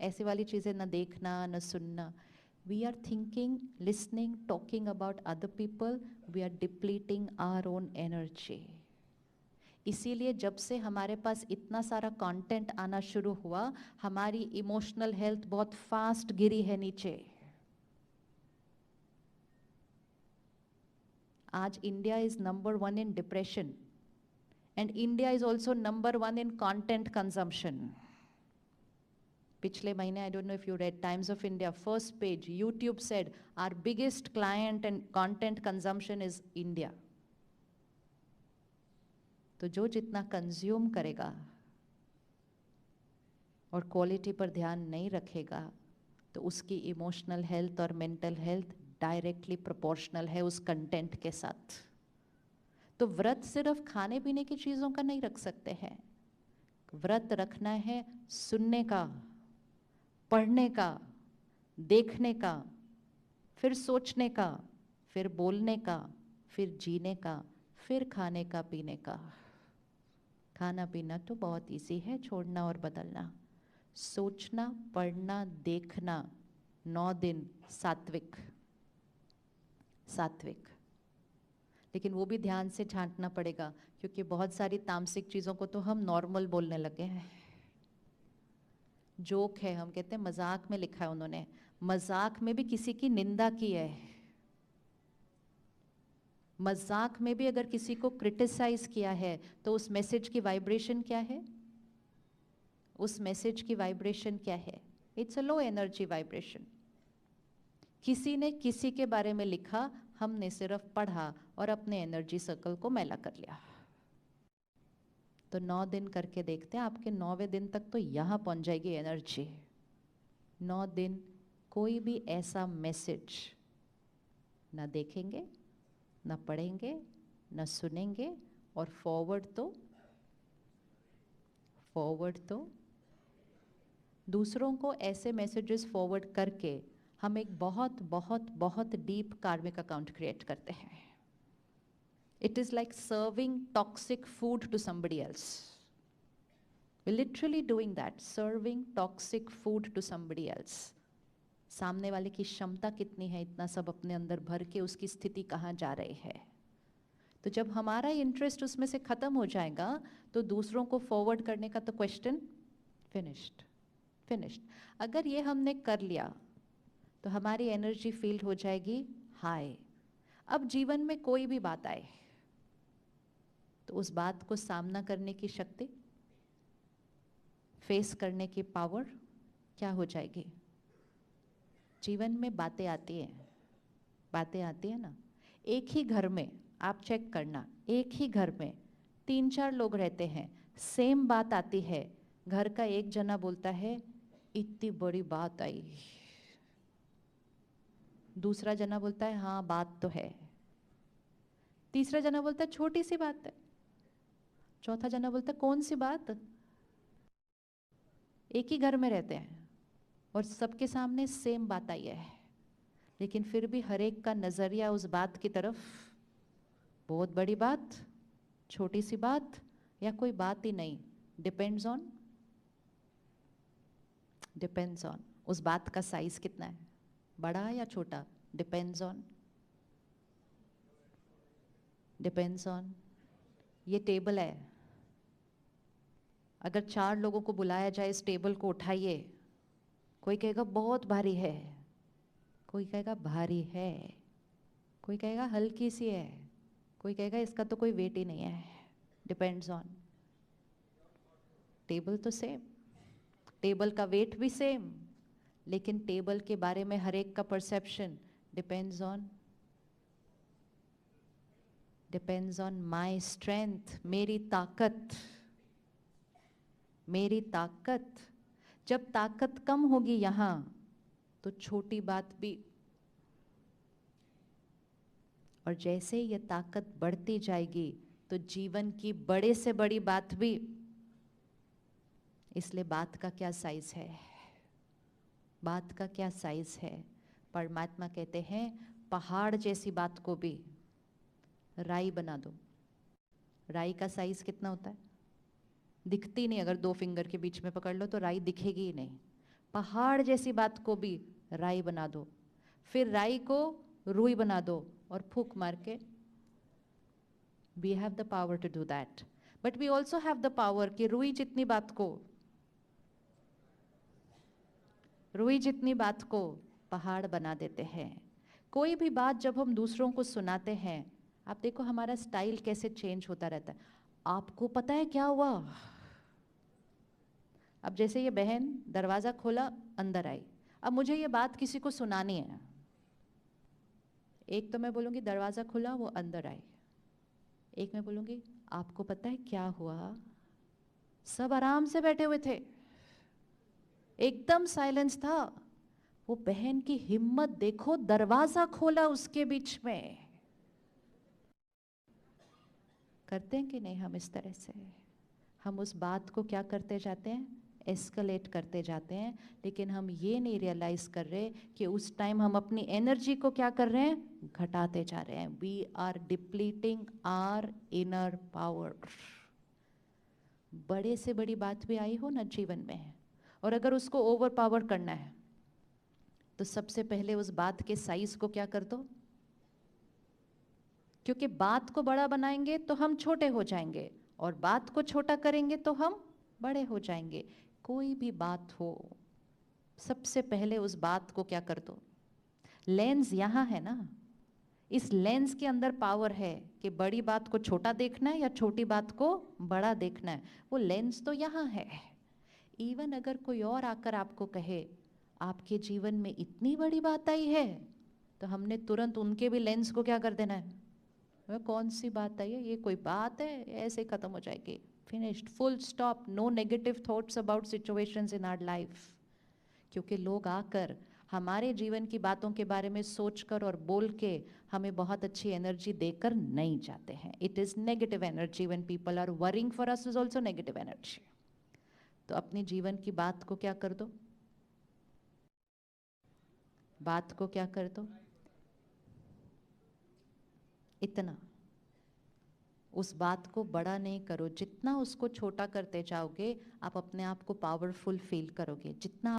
ऐसी वाली चीज़ें ना देखना ना सुनना. We are thinking, listening, talking about other people, we are depleting our own energy. इसीलिए जब से हमारे पास इतना सारा कंटेंट आना शुरू हुआ, हमारी इमोशनल हेल्थ बहुत फास्ट गिरी है नीचे. आज India is number 1 in depression and India is also number 1 in content consumption. पिछले महीने, I don't know if you read Times of India, first page, YouTube said our biggest client and content consumption is India. तो जो जितना consume करेगा और quality पर ध्यान नहीं रखेगा, तो उसकी इमोशनल हेल्थ और मेंटल हेल्थ डायरेक्टली प्रोपोर्शनल है उस कंटेंट के साथ. तो व्रत सिर्फ खाने पीने की चीज़ों का नहीं रख सकते हैं. व्रत रखना है सुनने का, पढ़ने का, देखने का, फिर सोचने का, फिर बोलने का, फिर जीने का, फिर खाने का पीने का. खाना पीना तो बहुत इजी है, छोड़ना और बदलना. सोचना, पढ़ना, देखना, 9 दिन सात्विक. सात्विक. लेकिन वो भी ध्यान से छांटना पड़ेगा, क्योंकि बहुत सारी तामसिक चीज़ों को तो हम नॉर्मल बोलने लगे हैं. जोक है, हम कहते हैं मजाक में लिखा है उन्होंने. मजाक में भी किसी की निंदा की है. मजाक में भी अगर किसी को क्रिटिसाइज किया है, तो उस मैसेज की वाइब्रेशन क्या है? उस मैसेज की वाइब्रेशन क्या है? It's a low energy vibration. किसी ने किसी के बारे में लिखा, हमने सिर्फ पढ़ा और अपने एनर्जी सर्कल को मैला कर लिया. तो 9 दिन करके देखते हैं, आपके 9वें दिन तक तो यहाँ पहुँच जाएगी एनर्जी. 9 दिन कोई भी ऐसा मैसेज ना देखेंगे, ना पढ़ेंगे, ना सुनेंगे, और फॉरवर्ड तो दूसरों को ऐसे मैसेजेस फॉरवर्ड करके हम एक बहुत बहुत बहुत डीप कार्मिक अकाउंट क्रिएट करते हैं. It is like serving toxic food to somebody else. We're literally doing that, serving toxic food to somebody else. सामने वाले की क्षमता कितनी है इतना सब अपने अंदर भर के, उसकी स्थिति कहाँ जा रही है. तो जब हमारा इंटरेस्ट उसमें से खत्म हो जाएगा, तो दूसरों को फॉरवर्ड करने का तो क्वेश्चन फिनिश्ड. अगर ये हमने कर लिया, तो हमारी एनर्जी फील्ड हो जाएगी हाई. अब जीवन में कोई भी बात आए, तो उस बात को सामना करने की शक्ति, फेस करने की पावर क्या हो जाएगी? जीवन में बातें आती हैं ना. एक ही घर में आप चेक करना, एक ही घर में 3-4 लोग रहते हैं, सेम बात आती है. घर का एक जना बोलता है इतनी बड़ी बात आई, दूसरा जना बोलता है हाँ बात तो है, तीसरा जना बोलता है छोटी सी बात है, चौथा जना बोलता है कौन सी बात. एक ही घर में रहते हैं और सबके सामने सेम बात आई है, लेकिन फिर भी हर एक का नजरिया उस बात की तरफ, बहुत बड़ी बात, छोटी सी बात, या कोई बात ही नहीं. डिपेंड्स ऑन उस बात का साइज कितना है, बड़ा या छोटा. डिपेंड्स ऑन ये टेबल है, अगर 4 लोगों को बुलाया जाए इस टेबल को उठाइए, कोई कहेगा बहुत भारी है, कोई कहेगा भारी है, कोई कहेगा हल्की सी है, कोई कहेगा इसका तो कोई वेट ही नहीं है. Depends on. टेबल तो सेम, टेबल का वेट भी सेम, लेकिन टेबल के बारे में हर एक का perception depends on my strength, मेरी ताकत. जब ताकत कम होगी यहाँ, तो छोटी बात भी, और जैसे ये ताकत बढ़ती जाएगी, तो जीवन की बड़े से बड़ी बात भी. इसलिए बात का क्या साइज है, परमात्मा कहते हैं पहाड़ जैसी बात को भी राई बना दो. राई का साइज कितना होता है? दिखती नहीं, अगर 2 फिंगर के बीच में पकड़ लो तो राई दिखेगी ही नहीं. पहाड़ जैसी बात को भी राई बना दो, फिर राई को रुई बना दो और फूंक मार के. We have the power to do that, but we also have the power कि रुई जितनी बात को पहाड़ बना देते हैं. कोई भी बात जब हम दूसरों को सुनाते हैं, आप देखो हमारा स्टाइल कैसे चेंज होता रहता है. आपको पता है क्या हुआ? अब जैसे ये बहन दरवाजा खोला, अंदर आई, अब मुझे ये बात किसी को सुनानी है. एक तो मैं बोलूँगी दरवाजा खुला, वो अंदर आई. एक मैं बोलूँगी आपको पता है क्या हुआ? सब आराम से बैठे हुए थे, एकदम साइलेंस था. वो बहन की हिम्मत देखो, दरवाजा खोला उसके बीच में. करते हैं कि नहीं हम इस तरह से? हम उस बात को क्या करते जाते हैं? एस्केलेट करते जाते हैं, लेकिन हम ये नहीं रियलाइज कर रहे कि उस टाइम हम अपनी एनर्जी को क्या कर रहे हैं? घटाते जा रहे हैं. We are depleting our inner power. बड़े से बड़ी बात भी आई हो ना जीवन में, और अगर उसको ओवर पावर करना है तो सबसे पहले उस बात के साइज को क्या कर दो, क्योंकि बात को बड़ा बनाएंगे तो हम छोटे हो जाएंगे, और बात को छोटा करेंगे तो हम बड़े हो जाएंगे. कोई भी बात हो, सबसे पहले उस बात को क्या कर दो. लेंस यहाँ है ना, इस लेंस के अंदर पावर है कि बड़ी बात को छोटा देखना है या छोटी बात को बड़ा देखना है. वो लेंस तो यहाँ है. इवन अगर कोई और आकर आपको कहे आपके जीवन में इतनी बड़ी बात आई है, तो हमने तुरंत उनके भी लेंस को क्या कर देना है? वह कौन सी बात आई है, ये कोई बात है, ऐसे खत्म हो जाएगी. Finished, full stop. No negative thoughts about situations in our life. क्योंकि लोग आकर हमारे जीवन की बातों के बारे में सोचकर और बोल के हमें बहुत अच्छी एनर्जी देकर नहीं जाते हैं. It is negative energy. When people are worrying for us is also negative energy. तो अपने जीवन की बात को क्या कर दो, बात को क्या कर दो, इतना. उस बात को बड़ा नहीं करो. जितना उसको छोटा करते जाओगे, आप अपने आप को पावरफुल फील करोगे. जितना